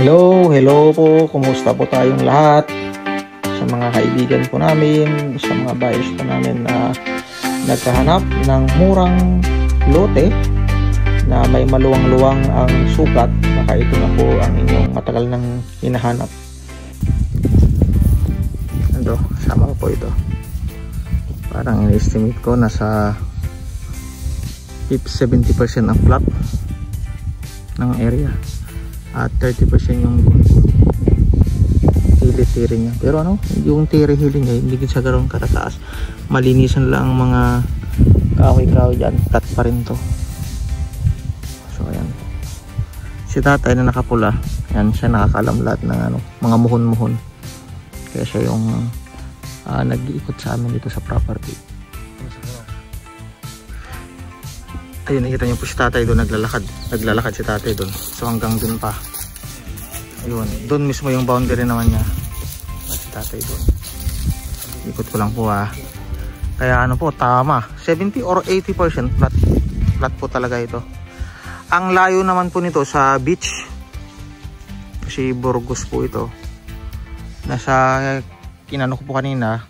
Hello po, kumusta po tayong lahat? Sa mga kaibigan po namin, sa mga buyers po namin na naghahanap ng murang lote na may maluwang-luwang ang sukat, baka ito na po ang inyong matagal nang hinahanap. Ito, sama ko po ito. Parang in-estimate ko nasa 70% ang plot ng area at 30% yung hili-tiri niya. Pero ano, yung tiri-hili niya hindi siya ganoon katataas, malinisan lang ang mga kahoy-kahoy dyan, cut pa rin to. So ayan, si tatay na nakapula, yan siya nakakalam lahat ng ano, mga muhon-muhon, kaya siya yung nag-iikot sa amin dito sa property. Ayun, nakita niyo po si tatay doon naglalakad si tatay doon. So hanggang doon pa. Ayun, doon mismo yung boundary naman niya. Si tatay doon. Ikot ko lang po Kaya ano po, tama. 70 or 80% flat po talaga ito. Ang layo naman po nito sa beach. Kasi Burgos po ito. Nasa, kinano ko po kanina,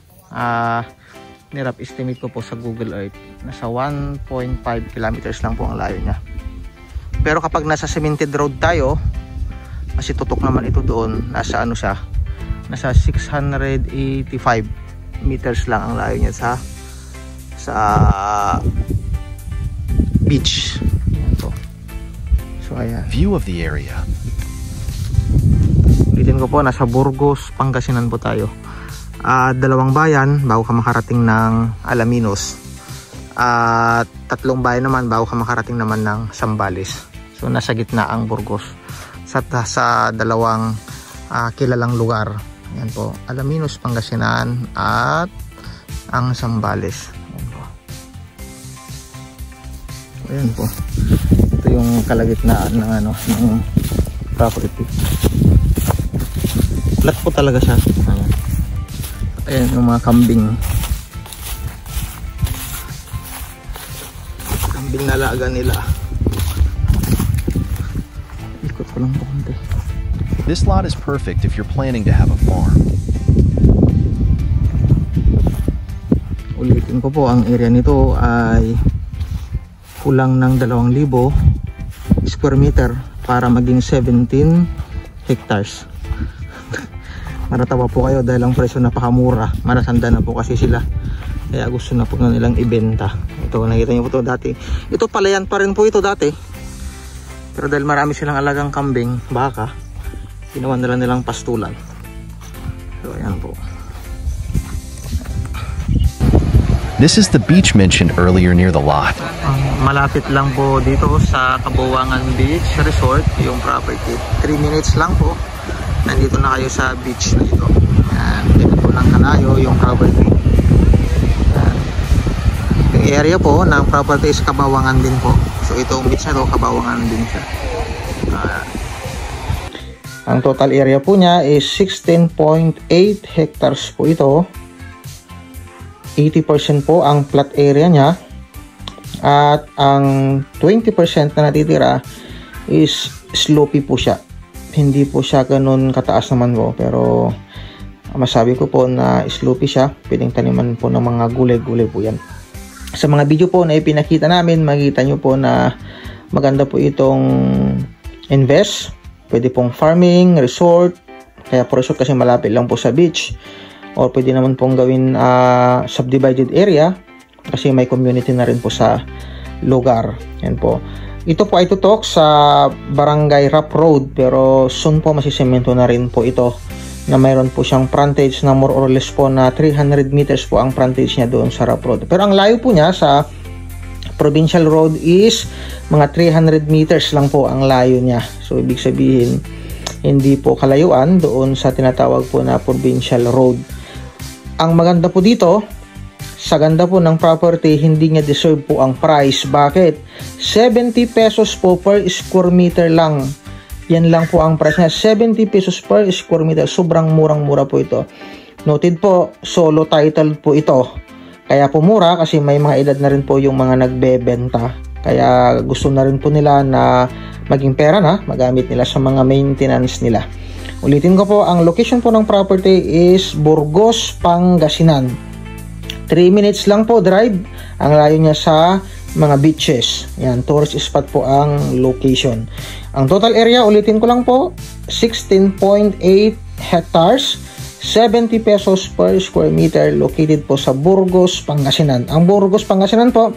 nirap estimate ko po sa Google Earth, nasa 1.5 kilometers lang po ang layo niya. Pero kapag nasa cemented road tayo, kasi tutok naman ito doon, nasa ano siya, nasa 685 meters lang ang layo niya sa beach. Ayan po. So ayan, view of the area. ulitin ko po, nasa Burgos, Pangasinan po tayo. Dalawang bayan bago ka makarating ng Alaminos, at tatlong bayan naman bago ka makarating naman ng Zambales. So nasa gitna ang Burgos sa dalawang kilalang lugar. Ayan po, Alaminos, Pangasinan at ang Zambales. Ayan po. Ayan po, ito yung kalagitnaan ng ano, ng property. Flat po talaga siya. Ayan. Ayan yung mga kambing na alaga nila. Ikot ko lang po konti. This lot is perfect if you're planning to have a farm. Ulitin ko po, ang area nito ay kulang ng 2,000 square meter para maging 17 hectares. Maratawa po kayo dahil ang presyo napakamura. Marasanda na po kasi sila, kaya gusto na po na nilang ibenta. Ito, nakita niyo po ito dati. Ito palayan pa rin po ito dati, pero dahil marami silang alagang kambing, baka, ginawa nila nilang pastulan. So ayan po. This is the beach mentioned earlier near the lot. Malapit lang po dito sa Kabuwangan Beach Resort yung property. 3 minutes lang po, nandito na kayo sa beach na ito. Dito po lang kalayo yung property. Yung area po ng property is Kabawangan din po. So itong beach na ito, Kabawangan din siya. Ang total area po niya is 16.8 hectares po ito. 80% po ang plot area niya. At ang 20% na natitira is slopey po siya. Hindi po siya ganun kataas naman po, pero masabi ko po na slopey siya. Pwedeng taniman po ng mga gulay-gulay po yan. Sa mga video po na ipinakita namin, makikita nyo po na maganda po itong invest. Pwede pong farming, resort. Kaya po resort kasi malapit lang po sa beach. Or pwede naman pong gawin subdivided area kasi may community na rin po sa lugar. Yan po. Ito po ay tutok sa Barangay Rap Road, pero soon po masisemento na rin po ito, na mayroon po siyang frontage na more or less po na 300 meters po ang frontage niya doon sa Rap Road. Pero ang layo po niya sa Provincial Road is mga 300 meters lang po ang layo niya. So ibig sabihin, hindi po kalayuan doon sa tinatawag po na Provincial Road. Ang maganda po dito, sa ganda po ng property, hindi niya deserve po ang price. Bakit? 70 pesos po per square meter lang. Yan lang po ang price niya, 70 pesos per square meter. Sobrang murang-mura po ito. Noted po, solo title po ito. Kaya po mura kasi may mga edad na rin po yung mga nagbebenta. Kaya gusto na rin po nila na maging pera na, magamit nila sa mga maintenance nila. Ulitin ko po, ang location po ng property is Burgos, Pangasinan. 3 minutes lang po drive ang layo niya sa mga beaches. Yan, tourist spot po ang location. Ang total area, ulitin ko lang po, 16.8 hectares, 70 pesos per square meter, located po sa Burgos, Pangasinan. Ang Burgos, Pangasinan po,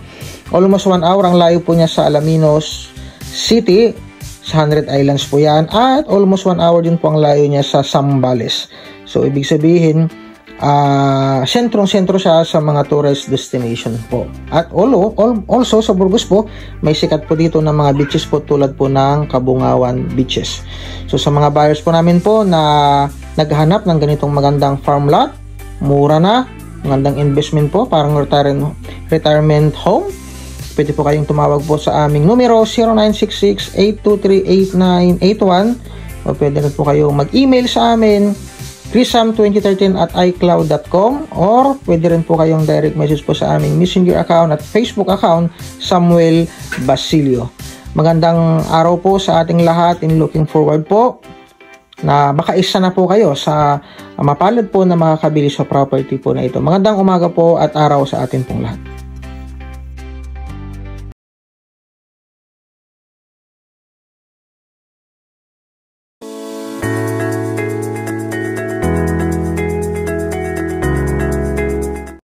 almost 1 hour ang layo po niya sa Alaminos City, sa 100 Islands po yan, at almost 1 hour din po ang layo niya sa Zambales. So, ibig sabihin, sentrong-sentro siya sa mga tourist destination po. At also sa Burgos po, may sikat po dito ng mga beaches po tulad po ng Kabungawan Beaches. So sa mga buyers po namin po na naghahanap ng ganitong magandang farm lot, mura na, magandang investment po, parang retirement home, pwede po kayong tumawag po sa aming numero 0966-823-8981, o pwede rin po kayong mag-email sa amin chrisam2013@icloud.com, or pwede rin po kayong direct message po sa aming Messenger account at Facebook account, Samuel Basilio. Magandang araw po sa ating lahat, and looking forward po na makaisa na po kayo sa mapalad po na makakabili sa property po na ito. Magandang umaga po at araw sa atin pong lahat.